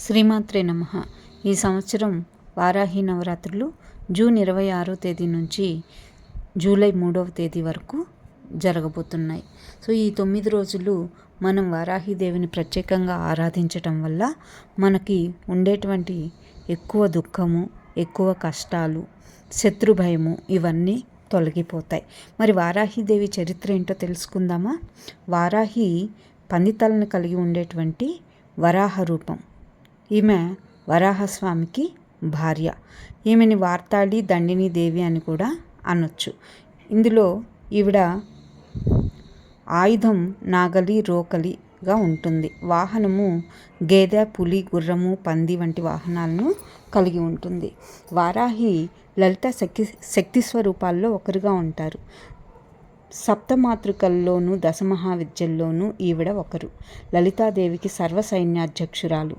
శ్రీమాత్రే నమః. ఈ సంవత్సరం వారాహి నవరాత్రులు జూన్ 26వ తేదీ నుంచి జూలై 3వ తేదీ వరకు జరగబోతున్నాయి. సో ఈ 9 రోజులు మనం వారాహి దేవిని ప్రత్యేకంగా ఆరాధించటం వల్ల మనకి ఉండేటువంటి ఎక్కువ దుఃఖము, ఎక్కువ కష్టాలు, శత్రు భయము ఇవన్నీ తొలగిపోతాయి. మరి వారాహిదేవి చరిత్ర ఏంటో తెలుసుకుందామా? వారాహి పందితలను కలిగి ఉండేటువంటి వరాహ రూపం. ఈమె వరాహస్వామికి భార్య. ఈమెని వార్తాళి దండిని దేవి అని కూడా అనొచ్చు. ఇందులో ఈవిడ ఆయుధం నాగలి, రోకలిగా ఉంటుంది. వాహనము గేదె, పులి, గుర్రము, పంది వంటి వాహనాలను కలిగి ఉంటుంది. వారాహి లలిత శక్తి స్వరూపాల్లో ఒకరుగా ఉంటారు. సప్తమాతృకల్లోనూ దశమహావిద్యల్లోనూ ఈవిడ ఒకరు. లలితాదేవికి సర్వసైన్యాధ్యక్షురాలు.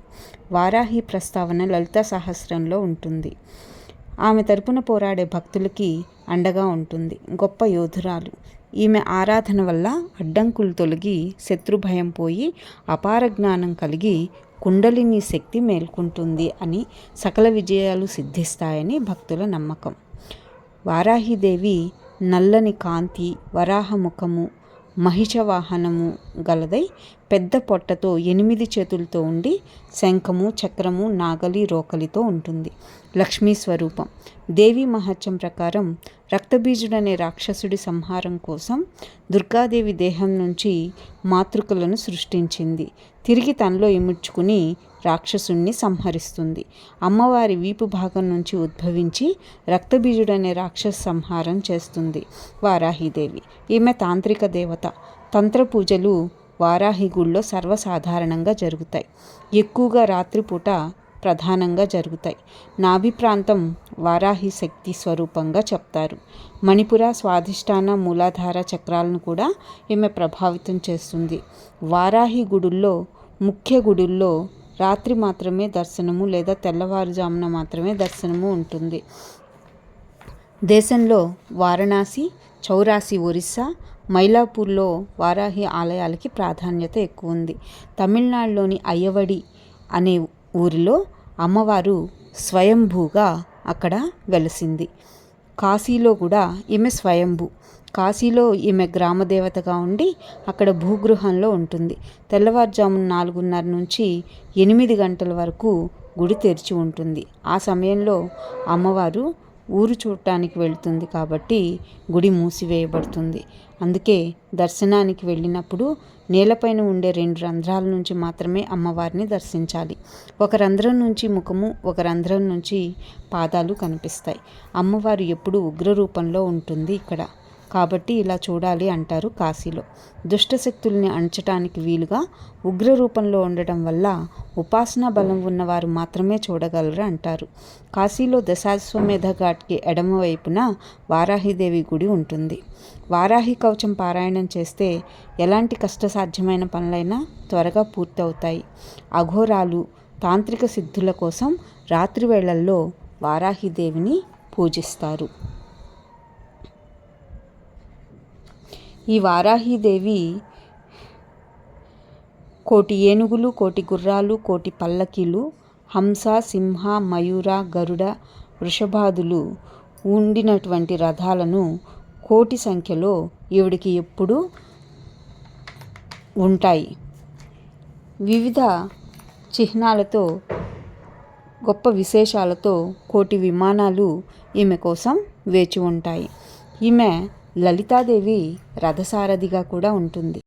వారాహి ప్రస్తావన లలితా సహస్రంలో ఉంటుంది. ఆమె తరపున పోరాడే భక్తులకి అండగా ఉంటుంది. గొప్ప యోధురాలు. ఈమె ఆరాధన వల్ల అడ్డంకులు తొలగి, శత్రుభయం పోయి, అపార జ్ఞానం కలిగి కుండలిని శక్తి మేల్కొంటుంది అని, సకల విజయాలు సిద్ధిస్తాయని భక్తుల నమ్మకం. వారాహిదేవి నల్లని కాంతి, వరాహముఖము, మహిషవాహనము గలదై పెద్ద పొట్టతో 8 చేతులతో ఉండి శంఖము, చక్రము, నాగలి, రోకలితో ఉంటుంది. లక్ష్మీ స్వరూపం. దేవి మహత్యం ప్రకారం రక్తబీజుడనే రాక్షసుడి సంహారం కోసం దుర్గాదేవి దేహం నుంచి మాతృకలను సృష్టించింది. తిరిగి తనలో ఇముడ్చుకుని రాక్షసుణ్ణి సంహరిస్తుంది. అమ్మవారి వీపు భాగం నుంచి ఉద్భవించి రక్తబీజుడనే రాక్షస సంహారం చేస్తుంది వారాహిదేవి. ఈమె తాంత్రిక దేవత. తంత్ర పూజలు వారాహి గుళ్ళో సర్వసాధారణంగా జరుగుతాయి. ఎక్కువగా రాత్రిపూట ప్రధానంగా జరుగుతాయి. నాభి ప్రాంతం వారాహి శక్తి స్వరూపంగా చెప్తారు. మణిపుర, స్వాధిష్టాన, మూలాధార చక్రాలను కూడా ఈమె ప్రభావితం చేస్తుంది. వారాహి గుడుల్లో, ముఖ్య గుడుల్లో రాత్రి మాత్రమే దర్శనము లేదా తెల్లవారుజామున మాత్రమే దర్శనము ఉంటుంది. దేశంలో వారణాసి, చౌరాసి, ఒరిస్సా, మైలాపూర్లో వారాహి ఆలయాలకి ప్రాధాన్యత ఎక్కువ ఉంది. తమిళనాడులోని అయ్యవడి అనే ఊరిలో అమ్మవారు స్వయంభూగా అక్కడ వెలసింది. కాశీలో కూడా ఈమె స్వయంభూ. కాశీలో ఈమె గ్రామదేవతగా ఉండి అక్కడ భూగృహంలో ఉంటుంది. తెల్లవారుజామున 4:30 నుంచి 8 గంటల వరకు గుడి తెరిచి ఉంటుంది. ఆ సమయంలో అమ్మవారు ఊరు చూడటానికి వెళ్తుంది కాబట్టి గుడి మూసివేయబడుతుంది. అందుకే దర్శనానికి వెళ్ళినప్పుడు నేలపైన ఉండే 2 రంధ్రాల నుంచి మాత్రమే అమ్మవారిని దర్శించాలి. ఒక రంధ్రం నుంచి ముఖము, ఒక రంధ్రం నుంచి పాదాలు కనిపిస్తాయి. అమ్మవారు ఎప్పుడూ ఉగ్ర రూపంలో ఉంటుంది ఇక్కడ. కాబట్టి ఇలా చూడాలి అంటారు కాశీలో. దుష్టశక్తుల్ని అణచటానికి వీలుగా ఉగ్ర రూపంలో ఉండటం వల్ల ఉపాసనా బలం ఉన్నవారు మాత్రమే చూడగలరు అంటారు. కాశీలో దశాశ్వమేధ ఘాట్కి ఎడమ వైపున వారాహిదేవి గుడి ఉంటుంది. వారాహి కవచం పారాయణం చేస్తే ఎలాంటి కష్టసాధ్యమైన పనులైనా త్వరగా పూర్తవుతాయి. అఘోరాలు తాంత్రిక సిద్ధుల కోసం రాత్రి వేళల్లో వారాహిదేవిని పూజిస్తారు. ఈ వారాహిదేవి కోటి ఏనుగులు, కోటి గుర్రాలు, కోటి పల్లకీలు, హంస, సింహ, మయూర, గరుడ, వృషభాదులు ఉండినటువంటి రథాలను కోటి సంఖ్యలో ఈవిడికి ఎప్పుడూ ఉంటాయి. వివిధ చిహ్నాలతో, గొప్ప విశేషాలతో కోటి విమానాలు ఈమె కోసం వేచి ఉంటాయి. ఈమె లలితాదేవి రథసారథిగా కూడా ఉంటుంది.